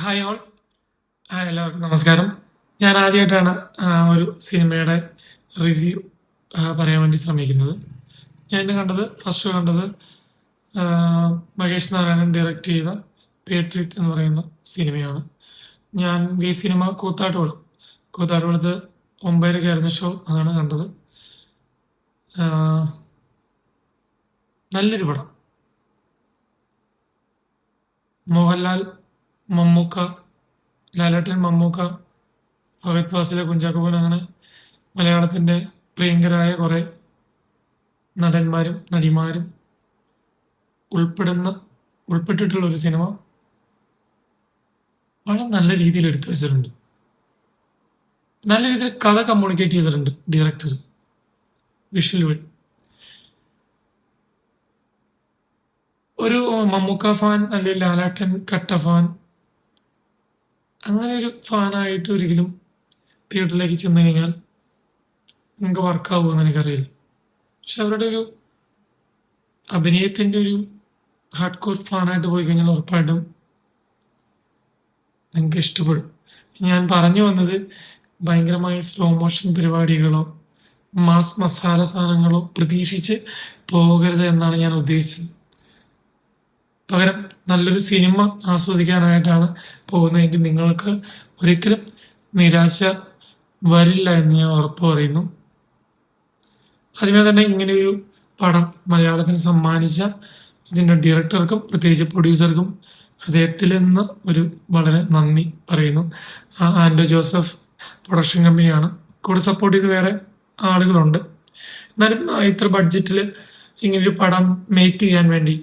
Hi all. എല്ലാവർക്കും നമസ്കാരം. ഞാൻ ആദ്യമായിട്ടാണ് ഒരു സിനിമയുടെ റിവ്യൂ പറയാൻ വേണ്ടി ശ്രമിക്കുന്നത്. ഞാൻ ഇന്ന് ഫസ്റ്റ് കണ്ടത് മഹേഷ് നാരായണൻ ഡയറക്റ്റ് ചെയ്ത പേട്രിയറ്റ് എന്ന് പറയുന്ന സിനിമയാണ്. ഞാൻ വി സിനിമ കൂത്താട്ടുകുളത്ത് 9:30 ഷോ അതാണ് കണ്ടത്. നല്ലൊരു പടം. മോഹൻലാൽ, മമ്മൂക്ക, ലാലേട്ടൻ, മമ്മൂക്ക, ഫഹദ് ഫാസിൽ, കുഞ്ചാക്കോ ബോബൻ അങ്ങനെ മലയാളത്തിൻ്റെ പ്രിയങ്കരായ കുറേ നടന്മാരും നടിമാരും ഉൾപ്പെട്ടിട്ടുള്ള ഒരു സിനിമ വളരെ നല്ല രീതിയിൽ എടുത്തു വെച്ചിട്ടുണ്ട്. നല്ല രീതിയിൽ കഥ കമ്മ്യൂണിക്കേറ്റ് ചെയ്തിട്ടുണ്ട് ഡയറക്ടർ വിഷ്വൽ വഴി. ഒരു മമ്മൂക്ക ഫാൻ അല്ലെങ്കിൽ ലാലേട്ടൻ കട്ട ഫാൻ അങ്ങനെ ഒരു ഫാനായിട്ട് ഒരിക്കലും തിയേറ്ററിലേക്ക് ചെന്ന് കഴിഞ്ഞാൽ നിങ്ങൾക്ക് വർക്കാവുമെന്ന് എനിക്കറിയില്ല. പക്ഷെ അവരുടെ ഒരു അഭിനയത്തിൻ്റെ ഒരു ഹാർഡ് കോർ ഫാനായിട്ട് പോയി കഴിഞ്ഞാൽ ഉറപ്പായിട്ടും നിങ്ങൾക്ക് ഇഷ്ടപ്പെടും. ഞാൻ പറഞ്ഞു വന്നത് ഭയങ്കരമായ സ്ലോ മോഷൻ പരിപാടികളോ മാസ് മസാല സാധനങ്ങളോ പ്രതീക്ഷിച്ച് പോകരുത് എന്നാണ് ഞാൻ ഉദ്ദേശിച്ചത്. പകരം നല്ലൊരു സിനിമ ആസ്വദിക്കാനായിട്ടാണ് പോകുന്നതെങ്കിൽ നിങ്ങൾക്ക് ഒരിക്കലും നിരാശ വരില്ല എന്ന് ഞാൻ ഉറപ്പ് പറയുന്നു. ആദ്യമേ തന്നെ ഇങ്ങനെയൊരു പടം മലയാളത്തിന് സമ്മാനിച്ച ഇതിൻ്റെ ഡയറക്ടർക്കും പ്രത്യേകിച്ച് പ്രൊഡ്യൂസർക്കും ഹൃദയത്തിൽ നിന്ന് ഒരു വളരെ നന്ദി പറയുന്നു. ആൻഡോ ജോസഫ് പ്രൊഡക്ഷൻ കമ്പനിയാണ്. കൂടെ സപ്പോർട്ട് ചെയ്ത് വേറെ ആളുകളുണ്ട്. എന്നാലും ഇത്ര ബഡ്ജറ്റിൽ ഇങ്ങനൊരു പടം മേക്ക് ചെയ്യാൻ വേണ്ടി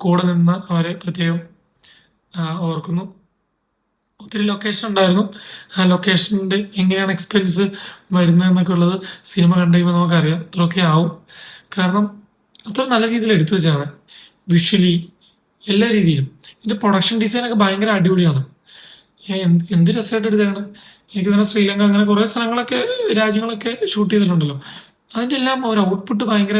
കൂടെ നിന്ന് അവരെ പ്രത്യേകം ഓർക്കുന്നു. ഒത്തിരി ലൊക്കേഷൻ ഉണ്ടായിരുന്നു. ആ ലൊക്കേഷൻ്റെ എങ്ങനെയാണ് എക്സ്പെൻസ് വരുന്നതെന്നൊക്കെ ഉള്ളത് സിനിമ കണ്ടു കഴിയുമ്പോൾ നമുക്കറിയാം. അത്രയൊക്കെ ആവും. കാരണം അത്ര നല്ല രീതിയിൽ എടുത്തു വെച്ചാണ് വിഷ്വലി എല്ലാ രീതിയിലും. ഇതിൻ്റെ പ്രൊഡക്ഷൻ ഡിസൈനൊക്കെ ഭയങ്കര അടിപൊളിയാണ്. എന്ത് രസമായിട്ട് എടുത്തതാണ്. എനിക്ക് തന്നെ ശ്രീലങ്ക അങ്ങനെ കുറേ രാജ്യങ്ങളൊക്കെ ഷൂട്ട് ചെയ്തിട്ടുണ്ടല്ലോ. അതിൻ്റെ എല്ലാം ഒരു ഔട്ട്പുട്ട് ഭയങ്കര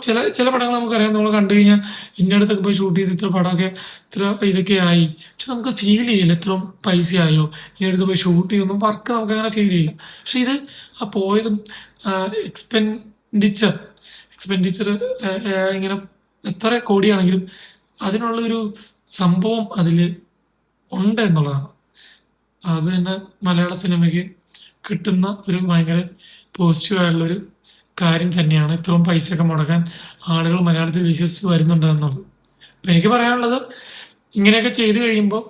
ചില പടങ്ങൾ നമുക്കറിയാം. നമ്മൾ കണ്ടു കഴിഞ്ഞാൽ ഇന്ന അടുത്തൊക്കെ പോയി ഷൂട്ട് ചെയ്ത് ഇത്ര പടമൊക്കെ ഇത്ര ഇതൊക്കെ ആയി. പക്ഷെ നമുക്ക് ഫീൽ ചെയ്യില്ല ഇത്ര പൈസയായോ ഇനി അടുത്ത് പോയി ഷൂട്ട് ചെയ്യുന്നു വർക്ക് നമുക്ക് അങ്ങനെ ഫീൽ ചെയ്യില്ല. പക്ഷെ ഇത് ആ പോയതും എക്സ്പെൻഡിച്ചർ ഇങ്ങനെ എത്ര കോടിയാണെങ്കിലും അതിനുള്ളൊരു സംഭവം അതിൽ ഉണ്ട് എന്നുള്ളതാണ്. അത് തന്നെ മലയാള സിനിമയ്ക്ക് കിട്ടുന്ന ഒരു ഭയങ്കര പോസിറ്റീവായിട്ടുള്ളൊരു കാര്യം തന്നെയാണ്. ഇത്രയും പൈസയൊക്കെ മുടക്കാൻ ആളുകൾ മലയാളത്തിൽ വിശ്വസിച്ച് വരുന്നുണ്ട് എന്നുള്ളത്. അപ്പം എനിക്ക് പറയാനുള്ളത് ഇങ്ങനെയൊക്കെ ചെയ്തു കഴിയുമ്പോൾ